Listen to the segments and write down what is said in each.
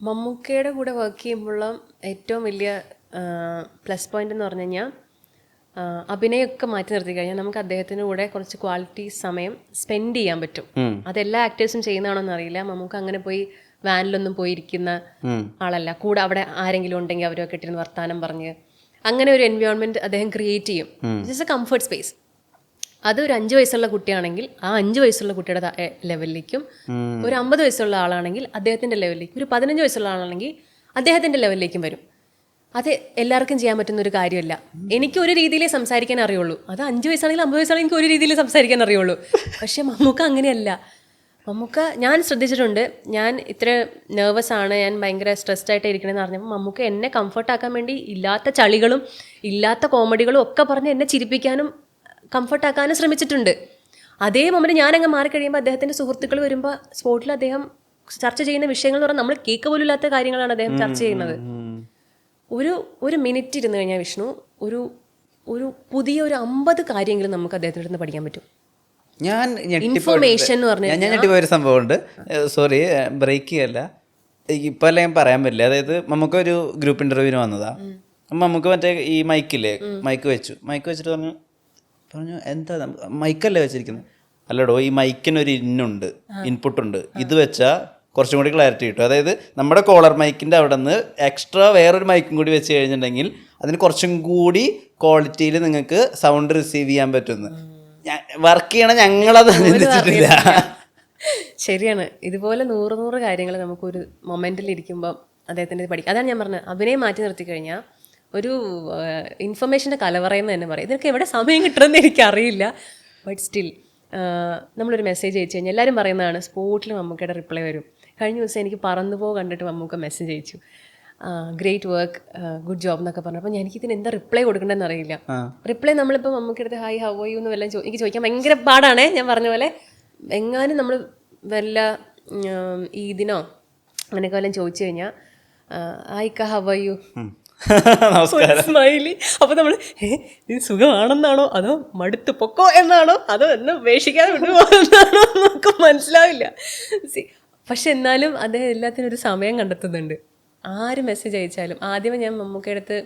മമ്മൂക്കയുടെ കൂടെ വർക്ക് ചെയ്യുമ്പോഴുള്ള ഏറ്റവും വലിയ പ്ലസ് പോയിന്റ് എന്ന് പറഞ്ഞു കഴിഞ്ഞാൽ അഭിനയമൊക്കെ മാറ്റി നിർത്തി കഴിഞ്ഞാൽ നമുക്ക് അദ്ദേഹത്തിൻ്റെ കൂടെ കുറച്ച് ക്വാളിറ്റി സമയം സ്പെൻഡ് ചെയ്യാൻ പറ്റും. അതെല്ലാ ആക്ടേഴ്സും ചെയ്യുന്നതാണോന്ന് അറിയില്ല. മമ്മൂക്ക അങ്ങനെ പോയി വാനിലൊന്നും പോയിരിക്കുന്ന ആളല്ല. കൂടെ അവിടെ ആരെങ്കിലും ഉണ്ടെങ്കിൽ അവരൊക്കെ ഇട്ടിരുന്ന് വർത്താനം പറഞ്ഞ് അങ്ങനെ ഒരു എൻവയോൺമെന്റ് അദ്ദേഹം ക്രിയേറ്റ് ചെയ്യും. It's A comfort space. അത് ഒരു 5 വയസ്സുള്ള കുട്ടിയാണെങ്കിൽ ആ 5 വയസ്സുള്ള കുട്ടിയുടെ ലെവലിലേക്കും, ഒരു 50 വയസ്സുള്ള ആളാണെങ്കിൽ അദ്ദേഹത്തിന്റെ ലെവലിലേക്കും, ഒരു 15 വയസ്സുള്ള ആളാണെങ്കിൽ അദ്ദേഹത്തിന്റെ ലെവലിലേക്കും വരും. അത് എല്ലാവർക്കും ചെയ്യാൻ പറ്റുന്ന ഒരു കാര്യമല്ല. എനിക്ക് ഒരു രീതിയിലേ സംസാരിക്കാൻ അറിയുള്ളൂ. അത് 5 വയസ്സാണെങ്കിൽ 50 വയസ്സാണെങ്കിൽ എനിക്ക് ഒരു രീതിയിൽ സംസാരിക്കാൻ അറിയുള്ളൂ. പക്ഷെ മമ്മൂക്ക അങ്ങനെയല്ല. മമ്മൂക്ക, ഞാൻ ശ്രദ്ധിച്ചിട്ടുണ്ട്, ഞാൻ ഇത്ര നെർവസ് ആണ്, ഞാൻ ഭയങ്കര സ്ട്രെസ്ഡ് ആയിട്ട് ഇരിക്കണമെന്ന് പറഞ്ഞപ്പോൾ മമ്മൂക്ക എന്നെ കംഫർട്ടാക്കാൻ വേണ്ടി ഇല്ലാത്ത ചളികളും ഇല്ലാത്ത കോമഡികളും ഒക്കെ പറഞ്ഞ് എന്നെ ചിരിപ്പിക്കാനും കംഫർട്ടാക്കാനും ശ്രമിച്ചിട്ടുണ്ട്. അതേ മൊമെന്റ് ഞാനങ്ങ് മാറിക്കഴിയുമ്പോൾ അദ്ദേഹത്തിൻ്റെ സുഹൃത്തുക്കൾ വരുമ്പോൾ സ്പോട്ടിൽ അദ്ദേഹം ചർച്ച ചെയ്യുന്ന വിഷയങ്ങൾ എന്ന് പറഞ്ഞാൽ നമ്മൾ കേൾക്ക പോലും ഇല്ലാത്ത കാര്യങ്ങളാണ് അദ്ദേഹം ചർച്ച ചെയ്യുന്നത്. ഒരു മിനിറ്റ് ഇരുന്ന് കഴിഞ്ഞാൽ വിഷ്ണു ഒരു പുതിയ ഒരു 50 കാര്യങ്ങളും നമുക്ക് അദ്ദേഹത്തിൻ്റെ അടുത്ത് പഠിക്കാൻ പറ്റും. ഞാൻ ഇൻഫർമേഷൻ എന്ന് പറഞ്ഞാൽ ഞാൻ ഞെട്ടിപ്പോയൊരു സംഭവമുണ്ട്. സോറി, ബ്രേക്ക് ചെയ്യല്ല, ഇപ്പം അല്ല ഞാൻ പറയാൻ പറ്റില്ല. അതായത് നമുക്കൊരു ഗ്രൂപ്പ് ഇൻ്റർവ്യൂവിന് വന്നതാ. നമുക്ക് മറ്റേ ഈ മൈക്ക് വെച്ചിട്ട് പറഞ്ഞു എന്താ മൈക്കല്ലേ വെച്ചിരിക്കുന്നത്? അല്ലടോ, ഈ മൈക്കിനൊരു ഇൻപുട്ടുണ്ട്, ഇത് വെച്ചാൽ കുറച്ചും കൂടി ക്ലാരിറ്റി കിട്ടും. അതായത് നമ്മുടെ കോളർ മൈക്കിൻ്റെ അവിടെ നിന്ന് എക്സ്ട്രാ വേറൊരു മൈക്കും കൂടി വെച്ച് കഴിഞ്ഞിട്ടുണ്ടെങ്കിൽ അതിന് കുറച്ചും കൂടി ക്വാളിറ്റിയിൽ നിങ്ങൾക്ക് സൗണ്ട് റിസീവ് ചെയ്യാൻ പറ്റുമെന്ന്. വർക്ക് ചെയ്യണം, ഞങ്ങളത് അനുസരിച്ചിട്ടില്ല. ശരിയാണ്. ഇതുപോലെ 100 കാര്യങ്ങൾ നമുക്കൊരു മൊമെന്റിൽ ഇരിക്കുമ്പോൾ അദ്ദേഹത്തിൻ്റെ പഠിക്കും. അതാണ് ഞാൻ പറഞ്ഞത്, അഭിനയം മാറ്റി നിർത്തി കഴിഞ്ഞാൽ ഒരു ഇൻഫർമേഷൻ്റെ കലവറയെന്ന് തന്നെ പറയും. ഇതൊക്കെ എവിടെ സമയം കിട്ടുമെന്ന് എനിക്കറിയില്ല. ബട്ട് സ്റ്റിൽ നമ്മളൊരു മെസ്സേജ് അയച്ചു കഴിഞ്ഞാൽ എല്ലാവരും പറയുന്നതാണ് സ്പോട്ടിൽ മമ്മൂക്കയുടെ റിപ്ലൈ വരും. കഴിഞ്ഞ ദിവസം എനിക്ക് പറന്നുപോ കണ്ടിട്ട് മമ്മൂക്ക മെസ്സേജ് അയച്ചു, ഗ്രേറ്റ് വർക്ക്, ഗുഡ് ജോബ് എന്നൊക്കെ പറഞ്ഞു. അപ്പോൾ എനിക്കിതിന് എന്താ റിപ്ലൈ കൊടുക്കേണ്ടതെന്ന് അറിയില്ല. റിപ്ലൈ നമ്മളിപ്പോൾ മമ്മൂക്കടുത്ത് ഹായ് ഹൗ ആർ യു എന്ന് വല്ലതും എനിക്ക് ചോദിക്കാൻ ഭയങ്കര പാടാണേ. ഞാൻ പറഞ്ഞ പോലെ എങ്ങാനും നമ്മൾ വല്ല ഈദിനോ അങ്ങനെയൊക്കെ വല്ലതും ചോദിച്ചു കഴിഞ്ഞാൽ hi how are you smiley. അപ്പോൾ നമ്മൾ ഇത് സുഖമാണെന്നാണോ അതോ മടുത്ത് പൊക്കോ എന്നാണോ അതോ എന്ന് ഉപേക്ഷിക്കാതെ വിടുമോ എന്നാണോ നമുക്ക് മനസ്സിലാവില്ല. പക്ഷെ എന്നാലും അദ്ദേഹം എല്ലാത്തിനും ഒരു സമയം കണ്ടെത്തുന്നുണ്ട്. ആര് മെസ്സേജ് അയച്ചാലും ആദ്യമേ ഞാൻ മമ്മൂക്കയുടെ അടുത്ത്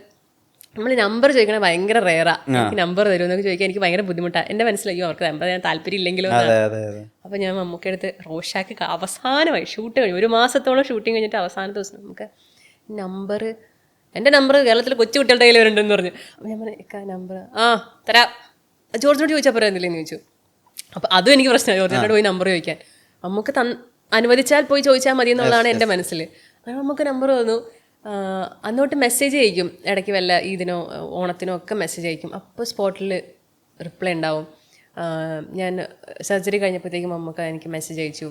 നമ്മൾ നമ്പർ ചോദിക്കണേ ഭയങ്കര റെയറാ. എനിക്ക് നമ്പർ തരുമോ എന്നൊക്കെ ചോദിക്കാൻ എനിക്ക് ഭയങ്കര ബുദ്ധിമുട്ടാണ്. എൻ്റെ മനസ്സിലായോ അവർക്ക് നമ്പർ ഞാൻ താല്പര്യം ഇല്ലെങ്കിലോ. അപ്പോൾ ഞാൻ മമ്മൂക്കയുടെ അടുത്ത് റോഷാക്ക് അവസാനമായി ഷൂട്ട് കഴിഞ്ഞു, 1 മാസത്തോളം ഷൂട്ടിങ് കഴിഞ്ഞിട്ട് അവസാന ദിവസം നമുക്ക് എൻ്റെ നമ്പർ കേരളത്തിൽ കൊച്ചു കുട്ടികളുടെ കയ്യിൽ വരുന്നുണ്ടെന്ന് പറഞ്ഞു. അപ്പോൾ ഞാൻ പറഞ്ഞു നമ്പർ തരാം, ജോർജിനോട് ചോദിച്ചാൽ പറയുന്നില്ലെന്ന് ചോദിച്ചു. അപ്പോൾ അതും എനിക്ക് പ്രശ്നമായി, ജോർജിനോട് പോയി നമ്പർ ചോദിക്കാൻ. നമുക്ക് അനുവദിച്ചാൽ പോയി ചോദിച്ചാൽ മതി എന്നുള്ളതാണ് എൻ്റെ മനസ്സിൽ. അങ്ങനെ നമുക്ക് നമ്പർ തന്നു. അന്നോട്ട് മെസ്സേജ് അയക്കും, ഇടയ്ക്ക് വല്ല ഇതിനോ ഓണത്തിനോ ഒക്കെ മെസ്സേജ് അയക്കും. അപ്പോൾ സ്പോട്ടിൽ റിപ്ലൈ ഉണ്ടാവും. ഞാൻ സർജറി കഴിഞ്ഞപ്പോഴത്തേക്കും മമ്മൂക്ക എനിക്ക് മെസ്സേജ് അയച്ചു.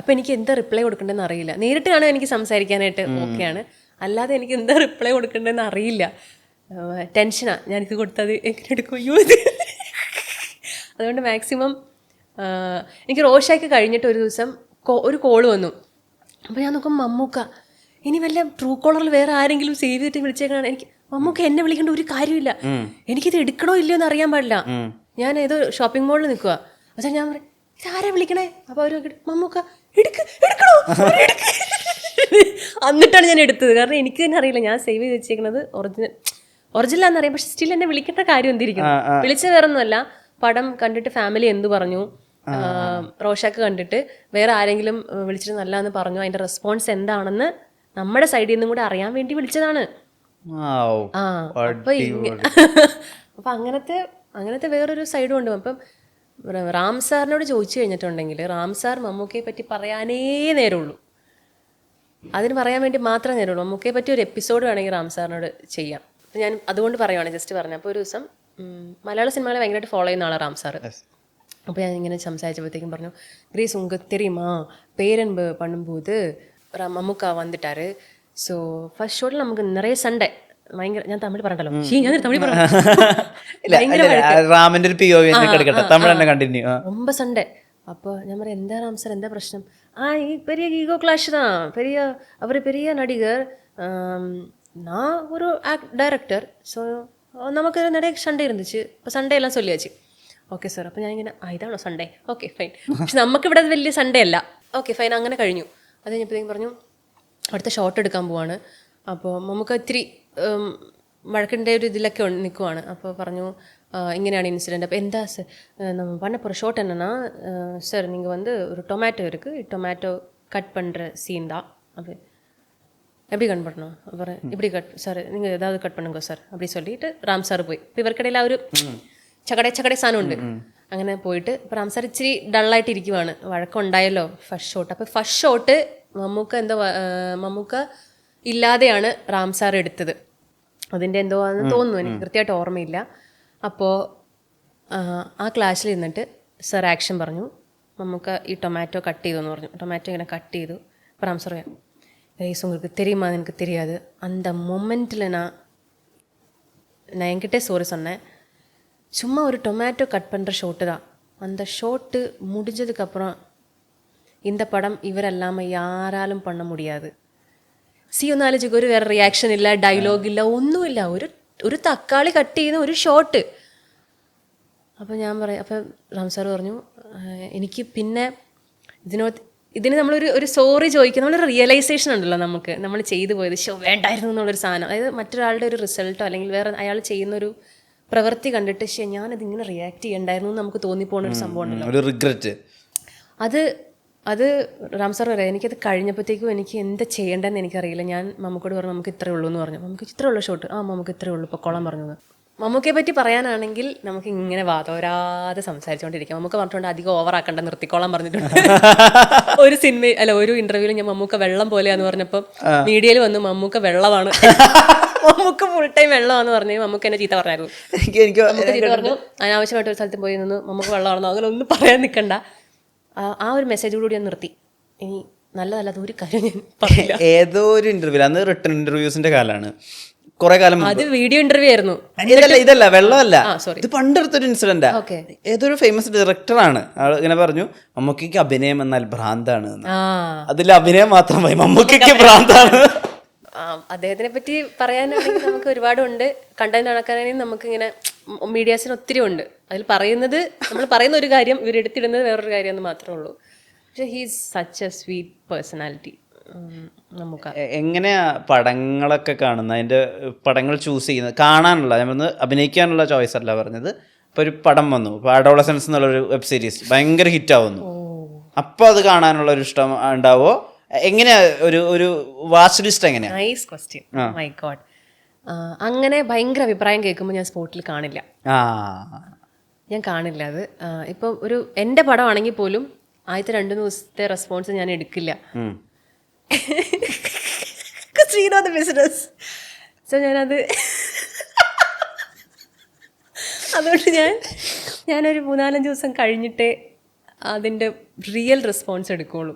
അപ്പോൾ എനിക്ക് എന്താ റിപ്ലൈ കൊടുക്കേണ്ടതെന്ന് അറിയില്ല. നേരിട്ട് കാണാൻ എനിക്ക് സംസാരിക്കാനായിട്ട് ഓക്കെയാണ്, അല്ലാതെ എനിക്ക് എന്താ റിപ്ലൈ കൊടുക്കേണ്ടതെന്ന് അറിയില്ല. ടെൻഷനാണ്, ഞാനിത് കൊടുത്തത് എങ്ങനെ എടുക്കും, അയ്യോ ഇത്. അതുകൊണ്ട് മാക്സിമം എനിക്ക് റോഷാക്ക് കഴിഞ്ഞിട്ട് ഒരു ദിവസം ഒരു കോള് വന്നു. അപ്പോൾ ഞാൻ നോക്കുമ്പോൾ മമ്മൂക്ക, ഇനി വല്ല ട്രൂ കോളറിൽ വേറെ ആരെങ്കിലും സേവ് ചെയ്തിട്ട് വിളിച്ചേക്കാണ്. എനിക്ക് മമ്മൂക്ക എന്നെ വിളിക്കേണ്ട ഒരു കാര്യമില്ല, എനിക്കിത് എടുക്കണോ ഇല്ലയോ എന്ന് അറിയാൻ പാടില്ല. ഞാൻ ഏതോ ഷോപ്പിംഗ് മോളിൽ നിൽക്കുക. പക്ഷേ ഞാൻ പറയും ഇതാരാ വിളിക്കണേ? അപ്പോൾ അവർ മമ്മൂക്ക എടുക്കണോ? എന്നിട്ടാണ് ഞാൻ എടുത്തത്. കാരണം എനിക്ക് തന്നെ അറിയില്ല ഞാൻ സേവ് ചെയ്ത് വെച്ചേക്കുന്നത് ഒറിജിനൽ എന്നറിയാം. പക്ഷെ സ്റ്റിൽ എന്നെ വിളിക്കേണ്ട കാര്യം എന്തിരിക്കും? വിളിച്ച വേറൊന്നുമല്ല, പടം കണ്ടിട്ട് ഫാമിലി എന്ത് പറഞ്ഞു, റോഷാക്ക് കണ്ടിട്ട് വേറെ ആരെങ്കിലും വിളിച്ചിട്ട് നല്ല എന്ന് പറഞ്ഞു, അതിന്റെ റെസ്പോൺസ് എന്താണെന്ന് നമ്മുടെ സൈഡിൽ നിന്നും കൂടെ അറിയാൻ വേണ്ടി വിളിച്ചതാണ്. അപ്പൊ അങ്ങനത്തെ വേറൊരു സൈഡും ഉണ്ട്. അപ്പം റാം സാറിനോട് ചോദിച്ചു കഴിഞ്ഞിട്ടുണ്ടെങ്കിൽ റാം സാർ മമ്മൂക്കയെ പറ്റി പറയാനേ നേരമുള്ളൂ, അതിന് പറയാൻ വേണ്ടി മാത്രമേ നേരമുള്ളൂ. മമ്മൂക്കയെ പറ്റി ഒരു എപ്പിസോഡ് വേണമെങ്കിൽ റാം സാറിനോട് ചെയ്യാം. അപ്പം ഞാൻ അതുകൊണ്ട് പറയുവാണ്, ജസ്റ്റ് പറഞ്ഞു. അപ്പോൾ ഒരു ദിവസം മലയാള സിനിമകളെ ഭയങ്കരമായിട്ട് ഫോളോ ചെയ്യുന്ന ആളാണ് റാം സാർ. അപ്പോൾ ഞാൻ ഇങ്ങനെ സംസാരിച്ചപ്പോഴത്തേക്കും പറഞ്ഞു, ഗ്രേസ് உங்களுக்கு தெரியுமா பேரன்பு பண்ணும்போது മമ്മൂക്ക വന്നിട്ടാറ്. സോ ഫസ്റ്റ് ഷോട്ടിൽ നമുക്ക് നിറയെ സൺഡേ ഭയങ്കര, ഞാൻ തമിഴ് പറഞ്ഞല്ലോ, ഞാൻ തമിഴ് പറഞ്ഞു ரொம்ப சண்டை. அப்போ ഞാൻ പറയാം എന്താ റാം സാർ എന്താ പ്രശ്നം? ഈ பெரிய ஈகோ கிளாஷ் தான், அவர் பெரிய நடிகர், நான் ஒரு டைரக்டர், ஸோ നമുക്ക് நிறைய സൺഡേ ഇരുந்துச்சு, അപ്പോൾ സൺഡേ എല്ലാം ചൊല്ലിയാச்சு. Okay sir. അപ്പോൾ ഞാനിങ്ങനെ ഇതാണോ സൺഡേ? Okay fine. പക്ഷെ നമുക്കിവിടെ അത് വലിയ സൺഡേ അല്ല. ഓക്കെ ഫൈൻ, അങ്ങനെ കഴിഞ്ഞു. അത് കഴിഞ്ഞപ്പോഴത്തേക്കും പറഞ്ഞു അടുത്ത ഷോട്ട് എടുക്കാൻ പോവാണ്. അപ്പോൾ നമുക്ക് ഇത്തിരി വഴക്കിൻ്റെ ഒരു ഇതിലൊക്കെ നിൽക്കുവാണ്. അപ്പോൾ പറഞ്ഞു ഇങ്ങനെയാണ് ഇൻസിഡென்ட். അപ്പോൾ എന്താ சார் நம்ம பண்ண போகிற ஷார்ட் என்னன்னா சார் நீங்கள் வந்து ஒரு டொமேட்டோ இருக்குது, டொமேட்டோ கட் பண்ணுற சீன் தான். அப்படி எப்படி கட் பண்ணணும், அப்புறம் இப்படி கட் சார் நீங்கள் ஏதாவது கட் பண்ணுங்க சார் அப்படி சொல்லிட்டு ராம் சார் പോയി. ഇപ്പോൾ ഇവർക്കിടയിൽ ആ ഒരു ചകടേ സാധനമുണ്ട്. അങ്ങനെ പോയിട്ട് ഇപ്പോൾ രാം സാർ ഇച്ചിരി ഡള്ളായിട്ട് ഇരിക്കുവാണ്. വഴക്കമുണ്ടായല്ലോ ഫസ്റ്റ് ഷോട്ട്. അപ്പോൾ ഫസ്റ്റ് ഷോട്ട് മമ്മൂക്ക ഇല്ലാതെയാണ് രാം സാർ എടുത്തത്. അതിൻ്റെ എന്തോ ആണെന്ന് തോന്നുന്നു, എനിക്ക് കൃത്യമായിട്ട് ഓർമ്മയില്ല. അപ്പോൾ ആ ക്ലാസ്സിൽ ഇരുന്നിട്ട് സാർ ആക്ഷൻ പറഞ്ഞു. മമ്മൂക്ക ഈ ടൊമാറ്റോ കട്ട് ചെയ്തു എന്ന് പറഞ്ഞു. ടൊമാറ്റോ ഇങ്ങനെ കട്ട് ചെയ്തു. അപ്പോൾ രാം സാർ പറയാം, ரைஸ் உங்களுக்கு தெரியுமா, எனக்கு தெரியாது. அந்த மொமெண்ட்டில் நான் என்கிட்டே சோறு சொன்னேன், சும்மா ஒரு டொமேட்டோ கட் பண்ணுற ஷோட்டு தான். அந்த ஷோட்டு முடிஞ்சதுக்கப்புறம் இந்த படம் இவர் இல்லாமல் யாராலும் பண்ண முடியாது. ഒന്ന് ആലോചിക്കുക, ഒരു വേറെ റിയാക്ഷൻ ഇല്ല, ഡയലോഗ് ഇല്ല, ഒന്നുമില്ല, ഒരു തക്കാളി കട്ട് ചെയ്യുന്ന ഒരു ഷോട്ട്. അപ്പോൾ ഞാൻ പറയാം, അപ്പോൾ രാം സാർ പറഞ്ഞു, എനിക്ക് പിന്നെ ഇതിന് നമ്മളൊരു സോറി ചോദിക്കുക, നമ്മളൊരു റിയലൈസേഷൻ ഉണ്ടല്ലോ നമുക്ക്, നമ്മൾ ചെയ്തു പോയത് വേണ്ടായിരുന്നു എന്നുള്ളൊരു സാധനം. അതായത് മറ്റൊരാളുടെ ഒരു റിസൾട്ടോ അല്ലെങ്കിൽ വേറെ അയാൾ ചെയ്യുന്നൊരു പ്രവൃത്തി കണ്ടിട്ട് ഞാനത് ഇങ്ങനെ റിയാക്ട് ചെയ്യണ്ടായിരുന്നു എന്ന് നമുക്ക് തോന്നിപ്പോണ ഒരു സംഭവം ഉണ്ടല്ലോ, ഒരു റിഗ്രറ്റ്. അത് രാം സാർ പറയാം, എനിക്കത് കഴിഞ്ഞപ്പോഴത്തേക്കും എനിക്ക് എന്താ ചെയ്യേണ്ടതെന്ന് എനിക്കറിയില്ല. ഞാൻ മമ്മൂക്കോട് പറഞ്ഞു, നമുക്ക് ഇത്രയേ ഉള്ളൂ എന്ന് പറഞ്ഞു. നമുക്ക് ഇത്രയേ ഉള്ളൂ ഷോട്ട്, നമുക്ക് ഇത്രയേ ഉള്ളൂ പൊക്കോളാൻ പറഞ്ഞത്. മമ്മൂക്കയെ പറ്റി പറയാനാണെങ്കിൽ നമുക്ക് ഇങ്ങനെ വാതോരാതെ സംസാരിച്ചുകൊണ്ടിരിക്കാം. മമ്മൂക്ക പറഞ്ഞിട്ടുണ്ട് അധികം ഓവറാക്കണ്ട, നിർത്തിക്കോളാൻ പറഞ്ഞിട്ടുണ്ട്. ഒരു ഒരു ഇന്റർവ്യൂവിൽ ഞാൻ മമ്മൂക്ക വെള്ളം പോലെയാന്ന് പറഞ്ഞപ്പോൾ മീഡിയയിൽ വന്നു മമ്മൂക്ക വെള്ളമാണ്, മമ്മൂക്ക ഫുൾ ടൈം വെള്ളമാണെന്ന് പറഞ്ഞു. മമ്മൂക്ക എന്നെ ചീത്ത പറഞ്ഞായിരുന്നു. മമ്മൂക്ക ചീത്ത പറഞ്ഞു, അനാവശ്യമായിട്ട് ഒരു സ്ഥലത്ത് പോയി നിന്ന് മമ്മൂക്ക വെള്ളമാണെന്നോ അങ്ങനെ ഒന്നും പറയാൻ നിൽക്കണ്ട. ആ ഒരു മെസ്സേജോടുകൂടി ഞാൻ നിർത്തി. ഇനി നല്ലതല്ലാത്ത ഒരു കാര്യം ഞാൻ പറയില്ല. ഏതോ ഒരു ഇന്റർവ്യൂ, അന്ന് റിട്ടൺ ഇന്റർവ്യൂസിന്റെ കാലാണ്, കുറെ കാലം അത് വീഡിയോ ഇന്റർവ്യൂ ആയിരുന്നു. ഇതല്ല വെള്ളമല്ല, ഇത് പണ്ടെടുത്തൊരു ഇൻസിഡന്റാ. ഏതൊരു ഫേമസ് ഡയറക്ടറാണ് ഇങ്ങനെ പറഞ്ഞു, മമ്മൂക്കയ്ക്ക് അഭിനയം എന്നാൽ ഭ്രാന്താണ്. അതിൽ അഭിനയം മാത്രമായി മമ്മൂക്കയ്ക്ക് ഭ്രാന്താണ്. അദ്ദേഹത്തിനെ പറ്റി പറയാനാണെങ്കിൽ നമുക്ക് ഒരുപാടുണ്ട്. കണ്ടന്റ് നടക്കാനാണെങ്കിൽ നമുക്കിങ്ങനെ മീഡിയാസിന് ഒത്തിരി ഉണ്ട്. അതിൽ പറയുന്നത്, നമ്മൾ പറയുന്ന ഒരു കാര്യം ഇവരെടുത്തിടുന്നത് വേറൊരു കാര്യം എന്ന് മാത്രമേ ഉള്ളൂ. പക്ഷേ he's such A sweet personality. നമുക്ക് എങ്ങനെയാ പടങ്ങളൊക്കെ കാണുന്നത്, അതിൻ്റെ പടങ്ങൾ ചൂസ് ചെയ്യുന്നത്, കാണാനുള്ള, ഞാൻ പറഞ്ഞത് അഭിനയിക്കാനുള്ള ചോയ്സ് അല്ല പറഞ്ഞത്. ഇപ്പോൾ ഒരു പടം വന്നു, ഇപ്പോൾ അഡോളസൻസ് എന്നുള്ളൊരു വെബ് സീരീസ് ഭയങ്കര ഹിറ്റാവുന്നു, അപ്പോൾ അത് കാണാനുള്ള ഒരു ഇഷ്ടം ഉണ്ടാവോ? എങ്ങനെയാ ഒരു വാച്ച് ലിസ്റ്റ് എങ്ങനെയാ? Nice question, my God. അങ്ങനെ ഭയങ്കര അഭിപ്രായം കേൾക്കുമ്പോൾ ഞാൻ സ്പോട്ടിൽ കാണില്ല. അത് ഇപ്പോൾ ഒരു എൻ്റെ പടമാണെങ്കിൽ പോലും ആദ്യത്തെ 2 ദിവസത്തെ റെസ്പോൺസ് ഞാൻ എടുക്കില്ല. ബിസിനസ്. സോ ഞാനത് അതുകൊണ്ട് ഞാനൊരു 3-4 ദിവസം കഴിഞ്ഞിട്ടേ അതിൻ്റെ റിയൽ റെസ്പോൺസ് എടുക്കുകയുള്ളൂ.